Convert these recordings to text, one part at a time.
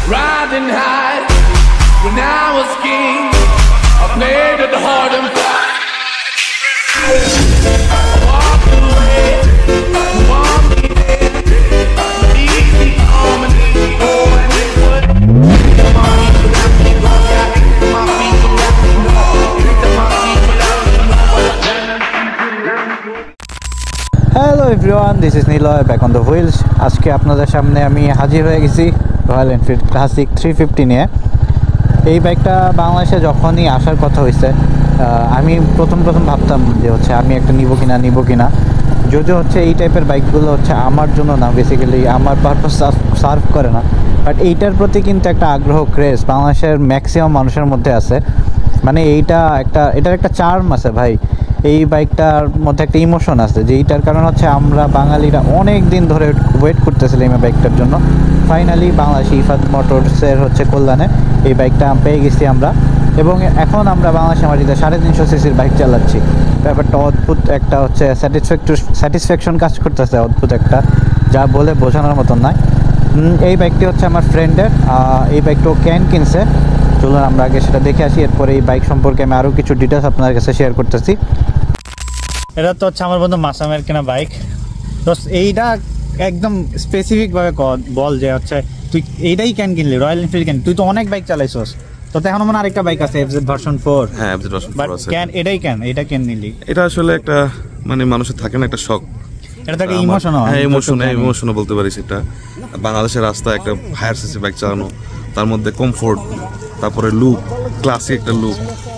Riding high when I was king, I played at the hard and fast. Walk away, want me there, easy on me, oh, and it would. My feet without me, my feet without me, my feet without me. Hello everyone, this is Niloy back on the wheels. আজকে আপনাদের সামনে আমি হাজির হয়ে গেছি royal Enfield classic 350 নিয়ে। এই বাইকটা বাংলাদেশে যখনই আসার কথা হয়েছে, আমি প্রথম ভাবতাম যে হচ্ছে আমি একটা নিব কিনা, যদিও হচ্ছে এই টাইপের বাইকগুলো হচ্ছে আমার জন্য না, বেসিক্যালি আমার পারপাস সার্ভ করে না। বাট এইটার প্রতি কিন্তু একটা আগ্রহ, ক্রেজ বাংলাদেশের ম্যাক্সিমাম মানুষের মধ্যে আছে। মানে এটার একটা চার্ম আছে ভাই। এই বাইকটার মধ্যে একটা ইমোশন আছে, যে এইটার কারণ হচ্ছে আমরা বাঙালিরা অনেক দিন ধরে ওয়েট করতেছিলাম এই বাইকটার জন্য। ফাইনালি বাংলাদেশি ইফাদ মোটরসের হচ্ছে কল্যাণে এই বাইকটা পেয়ে গেছি আমরা, এবং এখন আমরা বাংলাদেশের মাটিতে 350 সিসির বাইক চালাচ্ছি। ব্যাপারটা অদ্ভুত একটা হচ্ছে স্যাটিসফ্যাকশন কাজ করতেছে, অদ্ভুত একটা, যা বলে বোঝানোর মতন নয়। এই বাইকটি হচ্ছে আমার ফ্রেন্ডের, এই বাইকটাও কিনছে। চলুন আমরা আগে সেটা দেখে আসি, এরপরে এই বাইক সম্পর্কে আমি আরও কিছু ডিটেলস আপনাদের কাছে শেয়ার করতেছি। এটা তো হচ্ছে আমার বন্ধু মাসামের কেনা বাইক। তো এইটা একদম স্পেসিফিকভাবে বল যে হচ্ছে তুই এইটাই কিনলি, রয়্যাল এনফিল্ড তুই তো অনেক বাইক চালাইছস, তো এখন মনে আরেকটা বাইক আছে এফজেড ভার্সন 4। হ্যাঁ, এফজেড ভার্সন 4 আছে। এটা কেন নিলি? এটা আসলে একটা মানে মানুষের থাকে না একটা শখ, এটা তো একটা ইমোশন। হ্যাঁ, ইমোশন বলতে পারিস। এটা বাংলাদেশের রাস্তায় একটা হায়ার সিসি বাইক চালানো, তার মধ্যে কমফোর্ট, তারপরে লুক, ক্লাসিক একটা লুক,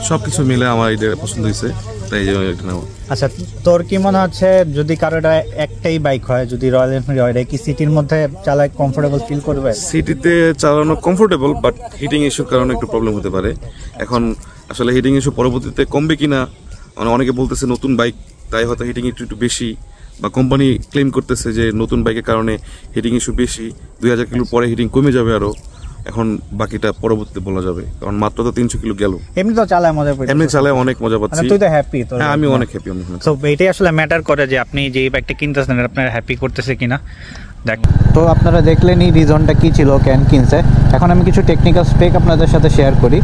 সবকিছু মিলে আমার এটা পছন্দ হয়েছে, তাই এই জন্য এটা নেওয়া। আচ্ছা, তোর কি মনে হচ্ছে যদি কারো এটা একটাই বাইক হয়, যদি রয়্যাল এনফিল্ড হয়, এটা কি সিটির মধ্যে চালায় কমফোর্টেবল ফিল করবে? সিটিতে চালানো কমফোর্টেবল, বাট হিটিং ইস্যুর কারণে একটু প্রবলেম হতে পারে। এখন আসলে হিটিং ইস্যু পরবর্তীতে কমবে কিনা, মানে অনেকে বলতেছে নতুন বাইক তাই হয়তো হিটিং একটু বেশি, বা কোম্পানি ক্লেম করতেছে যে নতুন বাইকের কারণে হিটিং ইস্যু বেশি, 2000 কিলো পরে হিটিং কমে যাবে আরো। এখন বাকিটা পরবর্তীতে বলা যাবে, কারণ মাত্র তো 300 কিলো গেল। এমনি তো চালায় মজা পাচ্ছি, এমনি চালায় অনেক মজা পাচ্ছি। তুই তো হ্যাপি? হ্যাঁ, আমি অনেক হ্যাপি। তো এইটাই আসলে ম্যাটার করে যে আপনি যে বাইকটা কিনতেছেন আপনার হ্যাপি করতেছে কিনা। দেখ, তো আপনারা দেখলেনই রিজনটা কি ছিল কেন কিনছে। এখন আমি কিছু টেকনিক্যাল স্পেক আপনাদের সাথে শেয়ার করি।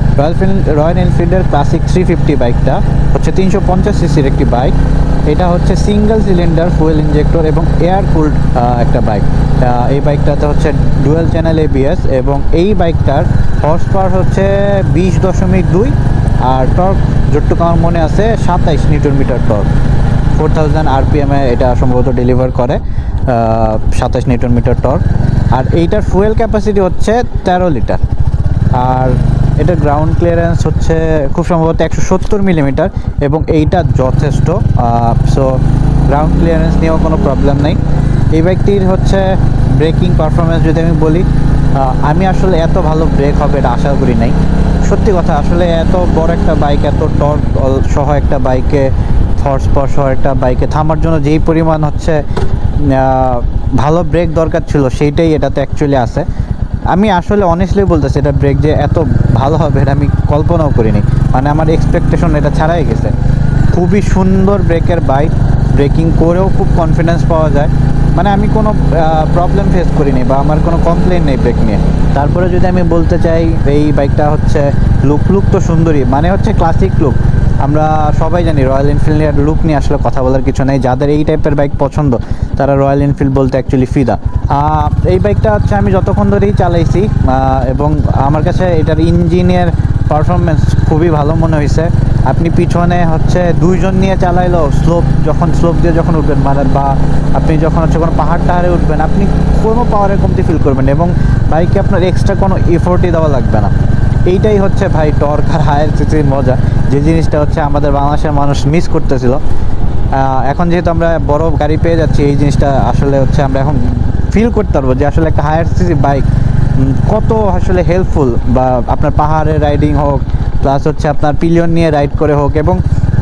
রয়্যাল এনফিল্ডের ক্লাসিক 350 বাইকটা হচ্ছে 350 সিসির একটি বাইক। এটা হচ্ছে সিঙ্গেল সিলিন্ডার ফুয়েল ইনজেক্টর এবং এয়ার কুলড একটা বাইক। এই বাইকটাতে হচ্ছে ডুয়েল চ্যানেল ABS, এবং এই বাইকটার হর্স পাওয়ার হচ্ছে 20.2, আর টর্ক যতটুকু আমার মনে আছে 27 নিউটন মিটার টর্ক। 4000 RPM এটা সম্ভবত ডেলিভার করে, 27 নিউটন মিটার টর্ক। আর এইটার ফুয়েল ক্যাপাসিটি হচ্ছে 13 লিটার, আর এটার গ্রাউন্ড ক্লিয়ারেন্স হচ্ছে খুব সম্ভবত 170 মিলিমিটার, এবং এইটা যথেষ্ট। সো গ্রাউন্ড ক্লিয়ারেন্স নিয়েও কোনো প্রবলেম নেই। এই বাইকটির হচ্ছে ব্রেকিং পারফরমেন্স যদি আমি বলি, আমি আসলে এত ভালো ব্রেক হবে এটা আশা করি নাই, সত্যি কথা। আসলে এত বড় একটা বাইক, এত টর্ক সহ একটা বাইকে, হর্স পাওয়ার সহ একটা বাইকে থামার জন্য যেই পরিমাণ হচ্ছে ভালো ব্রেক দরকার ছিল, সেইটাই এটাতে অ্যাকচুয়ালি আছে। আমি আসলে অনেস্টলি বলতেছি, এটা ব্রেক যে এত ভালো হবে এটা আমি কল্পনাও করিনি, মানে আমার এক্সপেকটেশন এটা ছাড়াই গেছে। খুবই সুন্দর ব্রেকের বাইক, ব্রেকিং করেও খুব কনফিডেন্স পাওয়া যায়, মানে আমি কোনো প্রবলেম ফেস করিনি বা আমার কোনো কমপ্লেন নেই ব্রেক নিয়ে। তারপরে যদি আমি বলতে চাই, এই বাইকটা হচ্ছে লুক তো সুন্দরই, মানে হচ্ছে ক্লাসিক লুক। আমরা সবাই জানি রয়্যাল এনফিল্ডের লুক নিয়ে আসলে কথা বলার কিছু নেই। যাদের এই টাইপের বাইক পছন্দ তারা রয়্যাল এনফিল্ড বলতে অ্যাকচুয়ালি ফিদা। এই বাইকটা হচ্ছে আমি যতক্ষণ ধরেই চালাইছি, এবং আমার কাছে এটার ইঞ্জিনের পারফরমেন্স খুবই ভালো মনে হয়েছে। আপনি পিছনে হচ্ছে 2 জন নিয়ে চালাইলেও স্লোপ দিয়ে যখন উঠবেন, মানে বা আপনি যখন হচ্ছে কোনো পাহাড়ে উঠবেন, আপনি কোনো পাওয়ারের কমতি ফিল করবেন, এবং বাইকে আপনার এক্সট্রা কোনো এফোর্টই দেওয়া লাগবে না। এইটাই হচ্ছে ভাই টর্ক আর হায়ার সিসির মজা, যে জিনিসটা হচ্ছে আমাদের বাংলাদেশের মানুষ মিস করতেছিল। এখন যেহেতু আমরা বড় গাড়ি পেয়ে যাচ্ছি, এই জিনিসটা আসলে হচ্ছে আমরা এখন ফিল করতে পারবো যে আসলে একটা হায়ার সিসি বাইক কত আসলে হেল্পফুল, বা আপনার পাহাড়ে রাইডিং হোক, প্লাস হচ্ছে আপনার পিলিয়ন নিয়ে রাইড করে হোক। এবং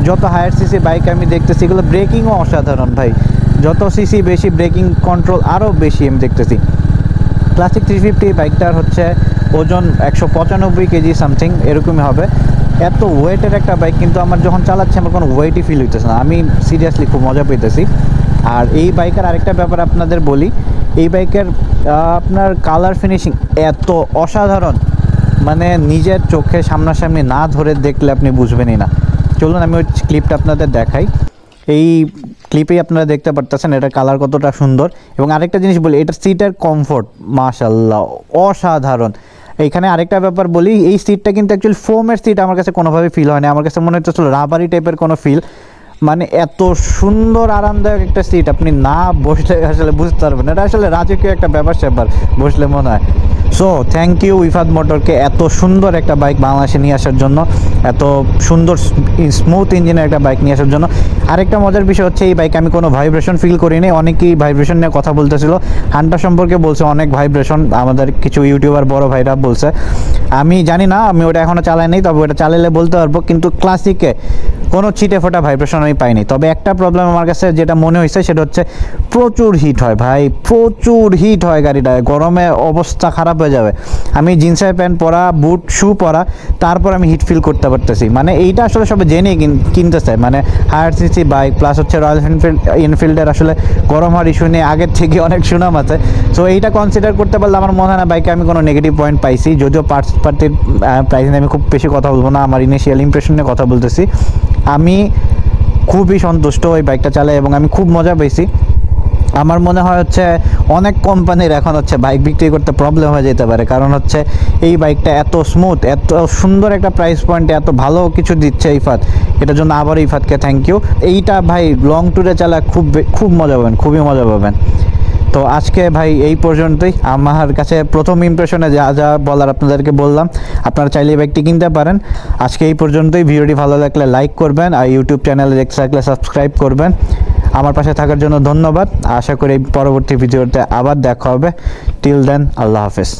যত হায়ার সিসি বাইক আমি দেখতেছি এগুলো ব্রেকিংও অসাধারণ ভাই, যত সিসি বেশি ব্রেকিং কন্ট্রোল আরও বেশি আমি দেখতেছি। ক্লাসিক 350 বাইকটার হচ্ছে ওজন 195 কেজি সামথিং এরকমই হবে। এত ওয়েটের একটা বাইক, কিন্তু আমার যখন চালাচ্ছি আমার কোনো ওয়েটই ফিল হইতেছে না, আমি সিরিয়াসলি খুব মজা পেতেছি। আর এই বাইকের আরেকটা ব্যাপার আপনাদের বলি, এই বাইকের আপনার কালার ফিনিশিং এত অসাধারণ, মানে নিজের চোখে সামনাসামনি না ধরে দেখলে আপনি বুঝবেনই না। চলুন আমি ওই ক্লিপটা আপনাদের দেখাই। এই ক্লিপেই আপনারা দেখতে পারতেছেন এটা কালার কতটা সুন্দর। এবং আরেকটা জিনিস বলি, এটার সিটের কমফোর্ট মাশাআল্লাহ অসাধারণ। এইখানে আরেকটা ব্যাপার বলি, এই সিটটা কিন্তু অ্যাকচুয়ালি ফোমের সিট আমার কাছে কোনোভাবে ফিল হয়নি, আমার কাছে মনে হচ্ছিল রাবারি টাইপের কোনো ফিল। মানে এত সুন্দর আরামদায়ক একটা সিট আপনি না বসলে আসলে বুঝতে পারবেন, এটা আসলে রাজকীয় একটা ব্যাপার স্যাপার বসলে মনে হয়। সো থ্যাংক ইউ ইফাদ মোটরকে এত সুন্দর একটা বাইক বাংলাদেশে নিয়ে আসার জন্য, এত সুন্দর স্মুথ ইঞ্জিনের একটা বাইক নিয়ে আসার জন্য। আরেকটা মজার বিষয় হচ্ছে এই বাইকে আমি কোনো ভাইব্রেশন ফিল করিনি। অনেকেই ভাইব্রেশন নিয়ে কথা বলতেছিল, হান্টার সম্পর্কে বলছে অনেক ভাইব্রেশন, আমাদের কিছু ইউটিউবার বড় ভাইরা বলছে। আমি জানি না, আমি ওটা এখনও চালাই নাই, তবে ওটা চালালে বলতে পারবো। কিন্তু ক্লাসিকে কোনো ছিটে ফোটা ভাইব্রেশন আমি পাইনি। তবে একটা প্রবলেম আমার কাছে যেটা মনে হয়েছে সেটা হচ্ছে প্রচুর হিট হয় ভাই, প্রচুর হিট হয় গাড়িটা, গরমে অবস্থা খারাপ হয়ে যাবে। আমি জিন্সের প্যান্ট পরা, বুট শু পরা, তারপর আমি হিট ফিল করতে পারতেছি। মানে এইটা আসলে সবাই জেনেই কিনতে চায়, মানে হায়ার সিসি বাইক প্লাস হচ্ছে রয়্যাল এনফিল্ডের আসলে গরম হওয়ার ইস্যু নিয়ে আগের থেকে অনেক সুনাম আছে। সো এইটা কনসিডার করতে পারলে আমার মনে হয় না বাইকে আমি কোনো নেগেটিভ পয়েন্ট পাইছি। যদিও পার্টস পার্টির প্রাইস নিয়ে আমি খুব বেশি কথা বলবো না, আমার ইনিশিয়াল ইমপ্রেশন নিয়ে কথা বলতেছি। আমি খুবই সন্তুষ্ট ওই বাইকটা চালাই এবং আমি খুব মজা পেয়েছি। আমার মনে হয় হচ্ছে অনেক কোম্পানির এখন হচ্ছে বাইক বিক্রি করতে প্রবলেম হয়ে যেতে পারে, কারণ হচ্ছে এই বাইকটা এত স্মুথ, এত সুন্দর একটা প্রাইস পয়েন্টে এত ভালো কিছু দিচ্ছে ইফাদ, এটার জন্য আবার ইফাদকে থ্যাংক ইউ। এইটা ভাই লং ট্যুরে চালা খুব মজা পাবেন, খুবই মজা পাবেন। তো আজকে ভাই এই পর্যন্তই। আমার কাছে প্রথম ইমপ্রেশনে যা যা বলার আপনাদেরকে বললাম, আপনারা চাইলে এই বাইকটি কিনতে পারেন। আজকে এই পর্যন্তই। ভিডিওটি ভালো লাগলে লাইক করবেন, আর ইউটিউব চ্যানেলে দেখতে থাকলে সাবস্ক্রাইব করবেন। আমার পাশে থাকার জন্য ধন্যবাদ। আশা করি পরবর্তী ভিডিওতে আবার দেখা হবে। টিল দেন, আল্লাহ হাফেজ।